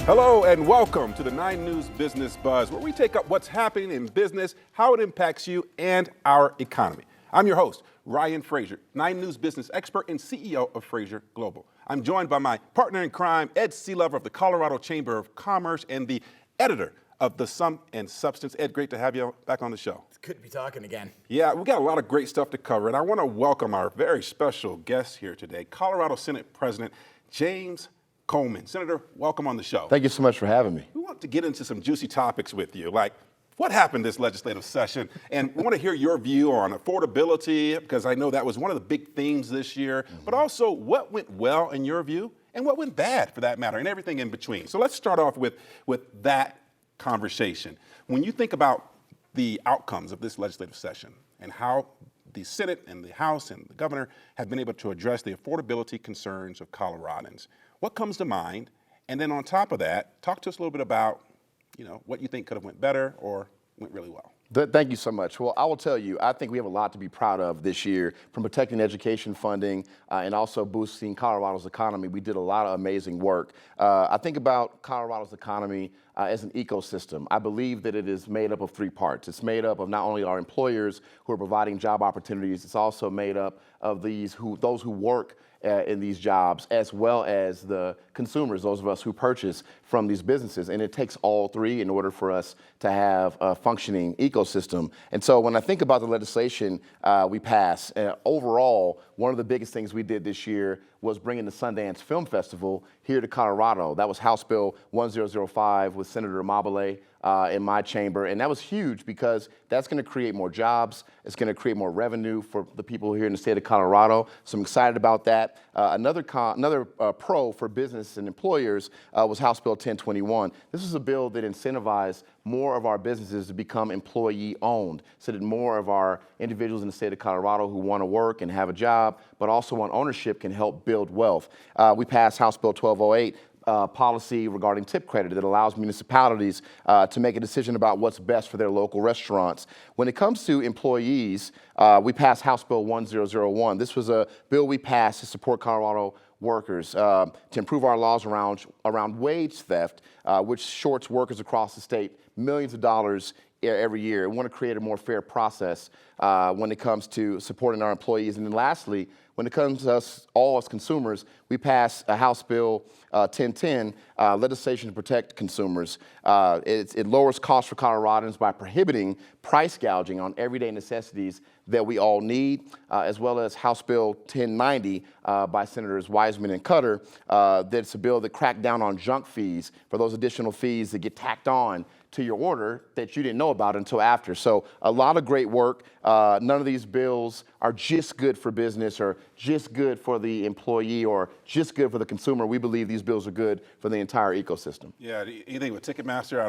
Hello and welcome to the 9 News Business Buzz, where we take up what's happening in business, how it impacts you, and our economy. I'm your host, Ryan Frazier, 9 News business expert and CEO of Frazier Global. I'm joined by my partner in crime, Ed Sealover of the Colorado Chamber of Commerce and the editor of The Sum and Substance. Ed, great to have you back on the show. It's good to be talking again. Yeah, we got a lot of great stuff to cover, and I want to welcome our very special guest here today, Colorado Senate President James Coleman. Senator, welcome on the show. Thank you so much for having me. We want to get into some juicy topics with you, like what happened this legislative session, and we want to hear your view on affordability, because I know that was one of the big themes this year, but also what went well in your view and what went bad for that matter, and everything in between. So let's start off with that conversation. When you think about the outcomes of this legislative session and how the Senate and the House and the governor have been able to address the affordability concerns of Coloradans, what comes to mind? And then on top of that, talk to us a little bit about, what you think could have went better or went really well. Thank you so much. Well, I will tell you, I think we have a lot to be proud of this year, from protecting education funding and also boosting Colorado's economy. We did a lot of amazing work. I think about Colorado's economy as an ecosystem. I believe that it is made up of 3 parts. It's made up of not only our employers who are providing job opportunities, it's also made up of those who work in these jobs, as well as the consumers, those of us who purchase from these businesses. And it takes all 3 in order for us to have a functioning ecosystem. And so when I think about the legislation we passed, overall, one of the biggest things we did this year was bringing the Sundance Film Festival here to Colorado. That was House Bill 1005 with Senator Amabile in my chamber. And that was huge because that's going to create more jobs. It's going to create more revenue for the people here in the state of Colorado. So I'm excited about that. Another pro for business and employers was House Bill 1021. This was a bill that incentivized more of our businesses to become employee-owned, so that more of our individuals in the state of Colorado who want to work and have a job, but also want ownership, can help build wealth. We passed House Bill 1208, policy regarding tip credit that allows municipalities to make a decision about what's best for their local restaurants. When it comes to employees, we passed House Bill 1001. This was a bill we passed to support Colorado workers, to improve our laws around wage theft, which shorts workers across the state millions of dollars every year. We want to create a more fair process when it comes to supporting our employees. And then lastly, when it comes to us all as consumers, we passed a House Bill 1010, legislation to protect consumers. It lowers costs for Coloradans by prohibiting price gouging on everyday necessities that we all need, as well as House Bill 1090 by Senators Wiseman and Cutter. That's a bill that cracked down on junk fees, for those additional fees that get tacked on to your order that you didn't know about until after. So a lot of great work. None of these bills are just good for business or just good for the employee or just good for the consumer. We believe these bills are good for the entire ecosystem. Yeah, anything with Ticketmaster,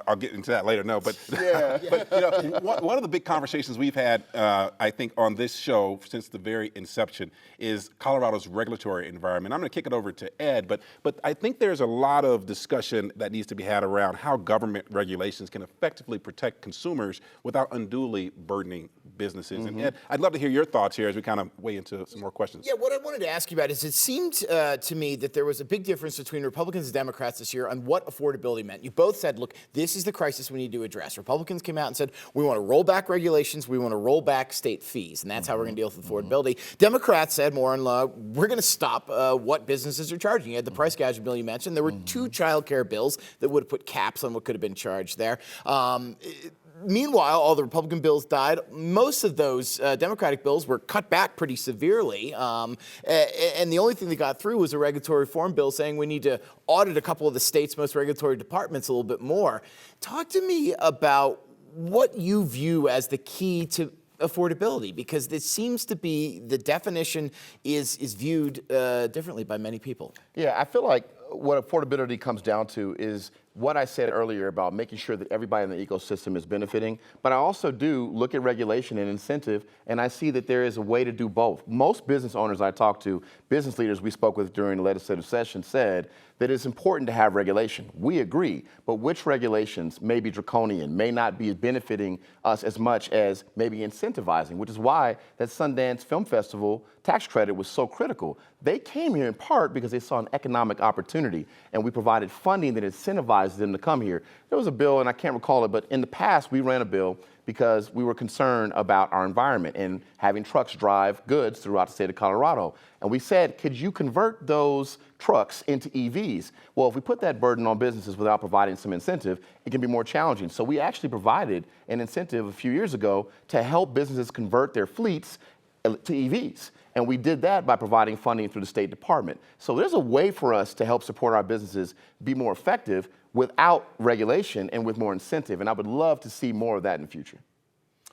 I'll get into that later. No, but, yeah. But one of the big conversations we've had, I think, on this show since the very inception is Colorado's regulatory environment. I'm going to kick it over to Ed, but I think there's a lot of discussion that needs to be had around how government regulations can effectively protect consumers without unduly burdening businesses. And Ed, I'd love to hear your thoughts here as we kind of weigh into some more questions. Yeah, what I wanted to ask you about is it seemed to me that there was a big difference between Republicans and Democrats this year on what affordability meant. You both said, look, this is the crisis we need to address. Republicans came out and said, we want to roll back regulations, we want to roll back state fees, and that's how we're going to deal with affordability. Democrats said more in law, we're going to stop what businesses are charging. You had the price gouging bill you mentioned. There were 2 child care bills that would have put caps on what could have been charged there. Meanwhile, all the Republican bills died. Most of those Democratic bills were cut back pretty severely. And the only thing that got through was a regulatory reform bill saying we need to audit a couple of the state's most regulatory departments a little bit more. Talk to me about what you view as the key to affordability, because it seems to be the definition is viewed differently by many people. Yeah, I feel like what affordability comes down to is what I said earlier about making sure that everybody in the ecosystem is benefiting, but I also do look at regulation and incentive, and I see that there is a way to do both. Most business owners I talked to, business leaders we spoke with during the legislative session, said that it's important to have regulation. We agree, but which regulations may be draconian, may not be benefiting us as much as maybe incentivizing, which is why that Sundance Film Festival tax credit was so critical. They came here in part because they saw an economic opportunity opportunity. And we provided funding that incentivized them to come here. There was a bill, and I can't recall it, but in the past we ran a bill because we were concerned about our environment and having trucks drive goods throughout the state of Colorado. And we said, could you convert those trucks into EVs? Well, if we put that burden on businesses without providing some incentive, it can be more challenging. So we actually provided an incentive a few years ago to help businesses convert their fleets to EVs. And we did that by providing funding through the State Department. So there's a way for us to help support our businesses be more effective without regulation and with more incentive. And I would love to see more of that in the future.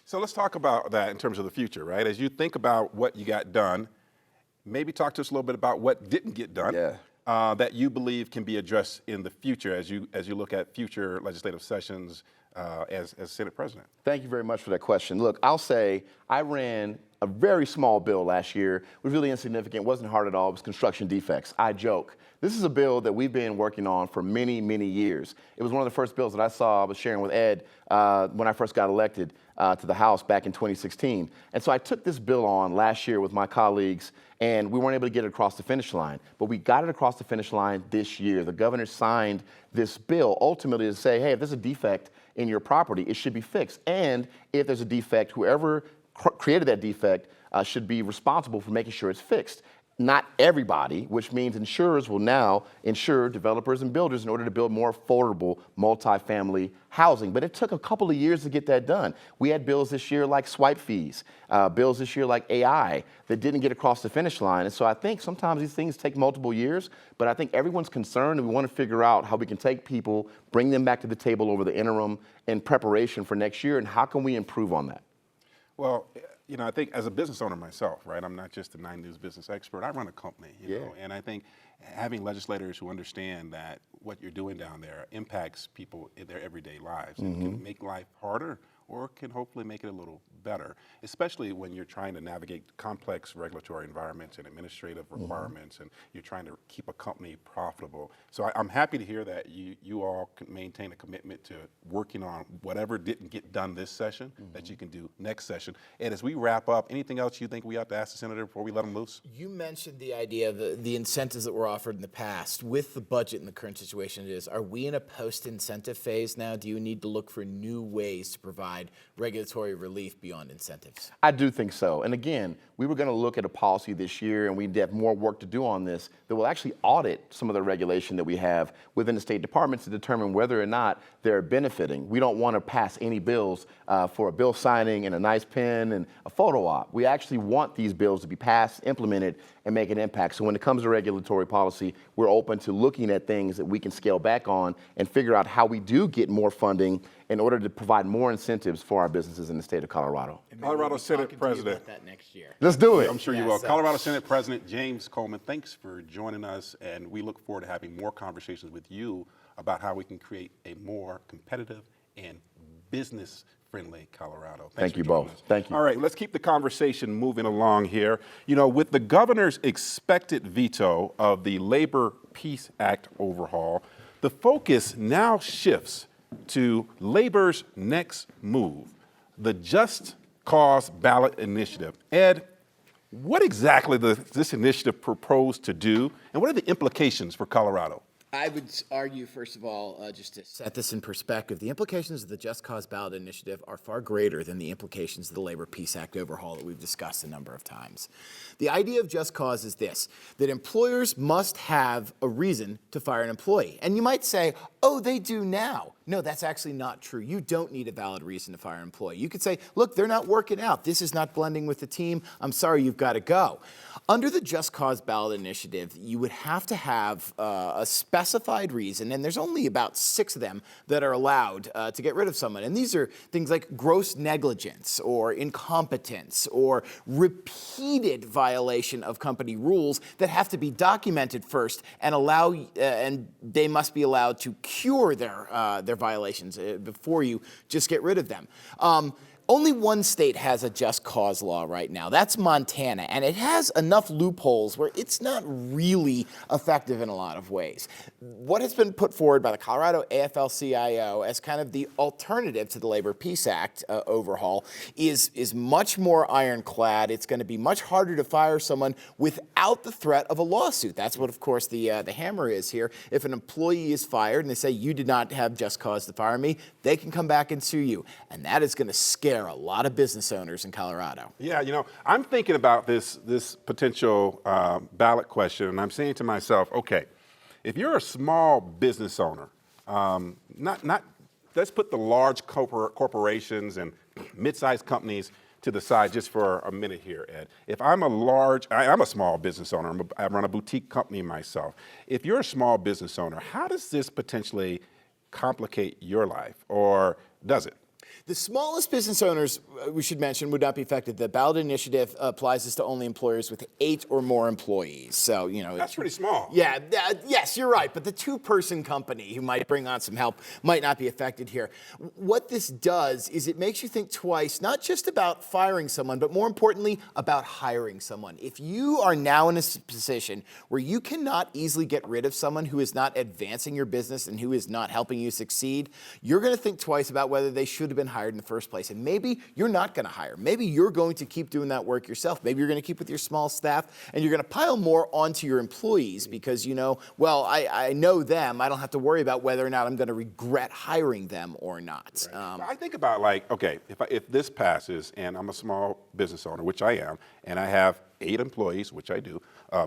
So let's talk about that in terms of the future, right? As you think about what you got done, maybe talk to us a little bit about what didn't get done that you believe can be addressed in the future as you look at future legislative sessions as Senate President. Thank you very much for that question. Look, I'll say I ran a very small bill last year. It was really insignificant, wasn't hard at all. It was construction defects. I joke. This is a bill that we've been working on for many, many years. It was one of the first bills that I was sharing with Ed when I first got elected to the House back in 2016. And so I took this bill on last year with my colleagues, and we weren't able to get it across the finish line. But we got it across the finish line this year. The governor signed this bill ultimately to say, hey, if there's a defect in your property, it should be fixed. And if there's a defect, whoever created that defect should be responsible for making sure it's fixed. Not everybody, which means insurers will now insure developers and builders in order to build more affordable multifamily housing. But it took a couple of years to get that done. We had bills this year like swipe fees, bills this year like AI that didn't get across the finish line. And so I think sometimes these things take multiple years, but I think everyone's concerned and we want to figure out how we can take people, bring them back to the table over the interim in preparation for next year, and how can we improve on that? Well, you know, I think as a business owner myself, right, I'm not just a 9 News business expert. I run a company, you know, and I think having legislators who understand that what you're doing down there impacts people in their everyday lives and can make life harder or can hopefully make it a little better, especially when you're trying to navigate complex regulatory environments and administrative requirements and you're trying to keep a company profitable. So I'm happy to hear that you all can maintain a commitment to working on whatever didn't get done this session that you can do next session. And as we wrap up, anything else you think we ought to ask the senator before we let him loose? You mentioned the idea of the incentives that were offered in the past. With the budget and the current situation it is, are we in a post-incentive phase now? Do you need to look for new ways to provide regulatory relief beyond incentives? I do think so. And again, we were going to look at a policy this year, and we have more work to do on this, that will actually audit some of the regulation that we have within the State Department to determine whether or not they're benefiting. We don't want to pass any bills for a bill signing and a nice pen and a photo op. We actually want these bills to be passed, implemented, and make an impact. So when it comes to regulatory policy, we're open to looking at things that we can scale back on and figure out how we do get more funding in order to provide more incentives for our businesses in the state of Colorado. Colorado Senate President. About that next year. Let's do it. I'm sure you will. Colorado Senate President James Coleman, thanks for joining us, and we look forward to having more conversations with you about how we can create a more competitive and business-friendly Colorado. Thank you both. Thank you. All right, let's keep the conversation moving along here. You know, with the governor's expected veto of the Labor Peace Act overhaul, the focus now shifts to Labor's next move, the Just Cause ballot initiative. Ed, what exactly does this initiative propose to do, and what are the implications for Colorado? I would argue, first of all, just to set this in perspective, the implications of the Just Cause ballot initiative are far greater than the implications of the Labor Peace Act overhaul that we've discussed a number of times. The idea of Just Cause is this, that employers must have a reason to fire an employee. And you might say, oh, they do now. No, that's actually not true. You don't need a valid reason to fire an employee. You could say, look, they're not working out. This is not blending with the team. I'm sorry, you've got to go. Under the Just Cause ballot initiative, you would have to have a specified reason, and there's only about 6 of them that are allowed to get rid of someone. And these are things like gross negligence or incompetence or repeated violation of company rules that have to be documented first and and they must be allowed to cure their violations before you just get rid of them. Only one state has a just cause law right now. That's Montana, and it has enough loopholes where it's not really effective in a lot of ways. What has been put forward by the Colorado AFL-CIO as kind of the alternative to the Labor Peace Act overhaul is much more ironclad. It's going to be much harder to fire someone without the threat of a lawsuit. That's what, of course, the hammer is here. If an employee is fired and they say, you did not have just cause to fire me, they can come back and sue you. And that is going to scare a lot of business owners in Colorado. Yeah, I'm thinking about this potential ballot question, and I'm saying to myself, okay, if you're a small business owner, let's put the large corporations and mid-sized companies to the side just for a minute here, Ed. If I'm a small business owner, I run a boutique company myself. If you're a small business owner, how does this potentially complicate your life, or does it? The smallest business owners, we should mention, would not be affected. The ballot initiative applies this to only employers with 8 or more employees. So, That's pretty small. Yeah, yes, you're right. But the 2-person company who might bring on some help might not be affected here. What this does is it makes you think twice, not just about firing someone, but more importantly, about hiring someone. If you are now in a position where you cannot easily get rid of someone who is not advancing your business and who is not helping you succeed, you're going to think twice about whether they should have been hired in the first place. And maybe you're not going to hire. Maybe you're going to keep doing that work yourself. Maybe you're going to keep with your small staff and you're going to pile more onto your employees because I know them. I don't have to worry about whether or not I'm going to regret hiring them or not. Right. I think about if this passes and I'm a small business owner, which I am, and I have 8 employees, which I do,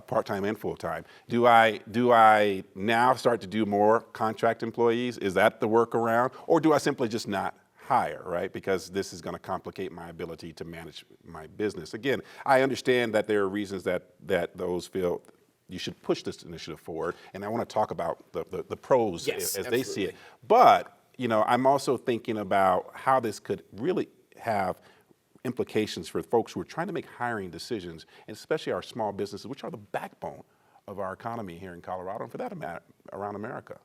part-time and full-time. Do I now start to do more contract employees? Is that the workaround? Or do I simply just not hire, right? Because this is going to complicate my ability to manage my business. Again, I understand that there are reasons that those feel you should push this initiative forward, and I want to talk about the pros as they see it. But, I'm also thinking about how this could really have implications for folks who are trying to make hiring decisions, and especially our small businesses, which are the backbone of our economy here in Colorado, and for that matter, around America.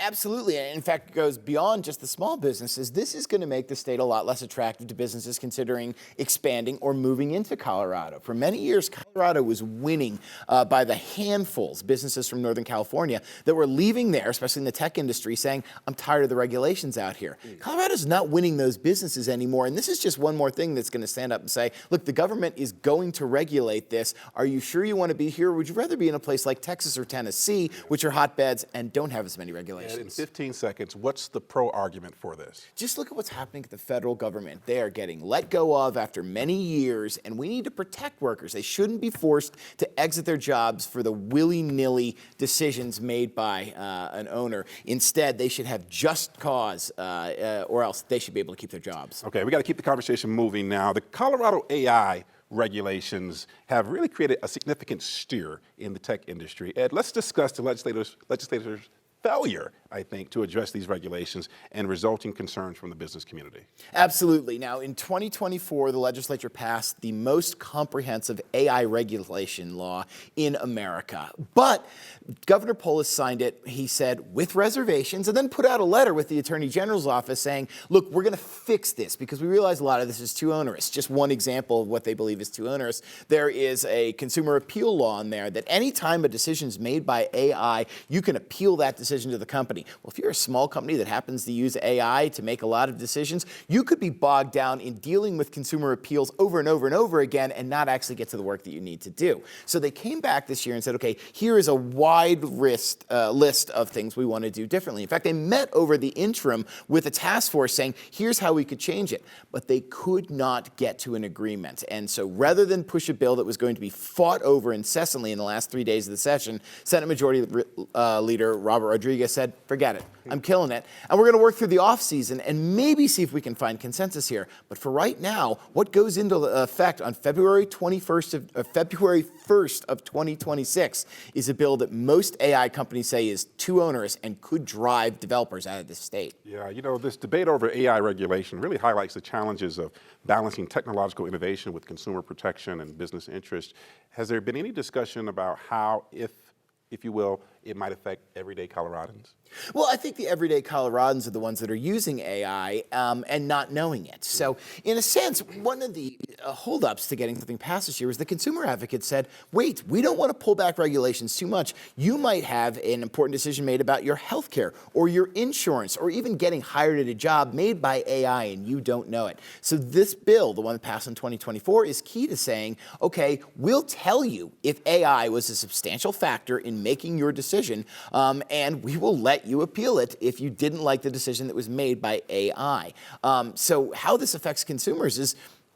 Absolutely. And in fact, it goes beyond just the small businesses. This is going to make the state a lot less attractive to businesses considering expanding or moving into Colorado. For many years, Colorado was winning by the handfuls, businesses from Northern California that were leaving there, especially in the tech industry, saying, I'm tired of the regulations out here. Colorado's not winning those businesses anymore. And this is just one more thing that's going to stand up and say, look, the government is going to regulate this. Are you sure you want to be here? Or would you rather be in a place like Texas or Tennessee, which are hotbeds and don't have as many regulations? And in 15 seconds, what's the pro argument for this? Just look at what's happening at the federal government. They are getting let go of after many years, and we need to protect workers. They shouldn't be forced to exit their jobs for the willy-nilly decisions made by an owner. Instead, they should have just cause, or else they should be able to keep their jobs. Okay, we got to keep the conversation moving now. The Colorado AI regulations have really created a significant stir in the tech industry. Ed, let's discuss the legislators' failure, I think, to address these regulations and resulting concerns from the business community. Absolutely. Now, in 2024, the legislature passed the most comprehensive AI regulation law in America. But Governor Polis signed it, he said, with reservations, and then put out a letter with the Attorney General's office saying, look, we're going to fix this because we realize a lot of this is too onerous. Just one example of what they believe is too onerous. There is a consumer appeal law in there that any time a decision is made by AI, you can appeal that decision to the company. Well, if you're a small company that happens to use AI to make a lot of decisions, you could be bogged down in dealing with consumer appeals over and over and over again and not actually get to the work that you need to do. So they came back this year and said, okay, here is a wide list of things we want to do differently. In fact, they met over the interim with a task force saying, here's how we could change it. But they could not get to an agreement. And so rather than push a bill that was going to be fought over incessantly in the last 3 days of the session, Senate Majority Leader Robert Rodriguez said, forget it. I'm killing it. And we're going to work through the offseason and maybe see if we can find consensus here. But for right now, what goes into effect on February 1st of 2026 is a bill that most AI companies say is too onerous and could drive developers out of the state. Yeah, this debate over AI regulation really highlights the challenges of balancing technological innovation with consumer protection and business interest. Has there been any discussion about how, if if you will, it might affect everyday Coloradans? Well, I think the everyday Coloradans are the ones that are using AI and not knowing it. So, in a sense, one of the holdups to getting something passed this year was the consumer advocate said, wait, we don't want to pull back regulations too much. You might have an important decision made about your health care or your insurance or even getting hired at a job made by AI and you don't know it. So this bill, the one that passed in 2024, is key to saying, okay, we'll tell you if AI was a substantial factor in making your decision, and we will let you appeal it if you didn't like the decision that was made by AI. So how this affects consumers is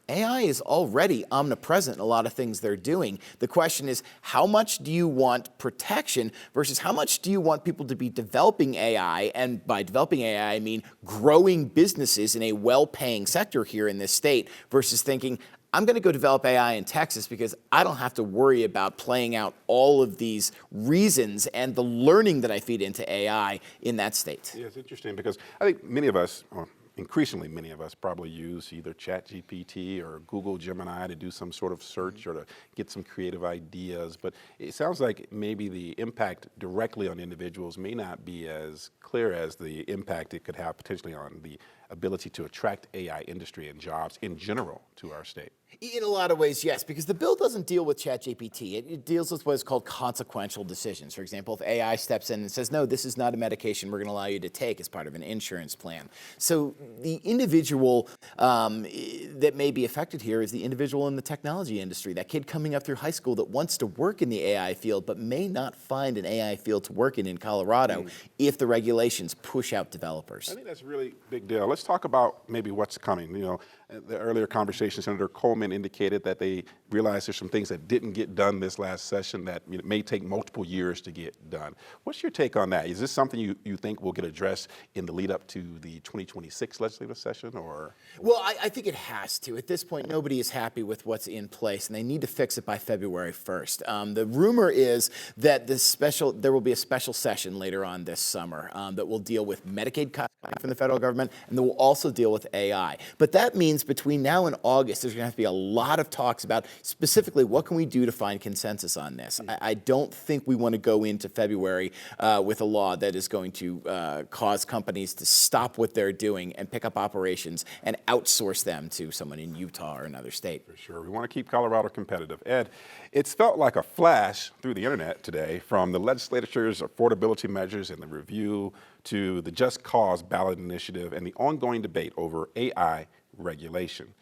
AI is already omnipresent in a lot of things they're doing. The question is, how much do you want protection versus how much do you want people to be developing AI? And by developing AI, I mean growing businesses in a well-paying sector here in this state versus thinking, I'm going to go develop AI in Texas because I don't have to worry about playing out all of these reasons and the learning that I feed into AI in that state. Yeah, it's interesting because I think many of us, or increasingly many of us, probably use either ChatGPT or Google Gemini to do some sort of search or to get some creative ideas. But it sounds like maybe the impact directly on individuals may not be as clear as the impact it could have potentially on the ability to attract AI industry and jobs in general to our state. In a lot of ways, yes, because the bill doesn't deal with ChatGPT. It deals with what is called consequential decisions. For example, if AI steps in and says, no, this is not a medication we're going to allow you to take as part of an insurance plan. So the individual that may be affected here is the individual in the technology industry, that kid coming up through high school that wants to work in the AI field but may not find an AI field to work in Colorado if the regulations push out developers. I think that's a really big deal. Let's talk about maybe what's coming. You know, the earlier conversation, Senator Coleman indicated that they realized there's some things that didn't get done this last session that may take multiple years to get done. What's your take on that? Is this something you think will get addressed in the lead up to the 2026 legislative session, or? Well, I think it has to. At this point, nobody is happy with what's in place, and they need to fix it by February 1st. The rumor is that there will be a special session later on this summer that will deal with Medicaid cuts from the federal government, and that will also deal with AI. But that means between now and August, there's going to have to be a lot of talks about specifically what can we do to find consensus on this. I don't think we want to go into February with a law that is going to cause companies to stop what they're doing and pick up operations and outsource them to someone in Utah or another state. For sure. We want to keep Colorado competitive. Ed, it's felt like a flash through the internet today, from the legislature's affordability measures and the review to the Just Cause ballot initiative and the ongoing debate over AI regulation.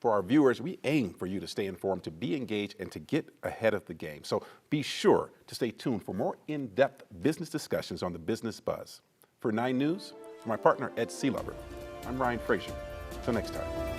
For our viewers, we aim for you to stay informed, to be engaged, and to get ahead of the game. So be sure to stay tuned for more in-depth business discussions on the Business Buzz. For 9 News, for my partner Ed Sealover, I'm Ryan Frazier. Till next time.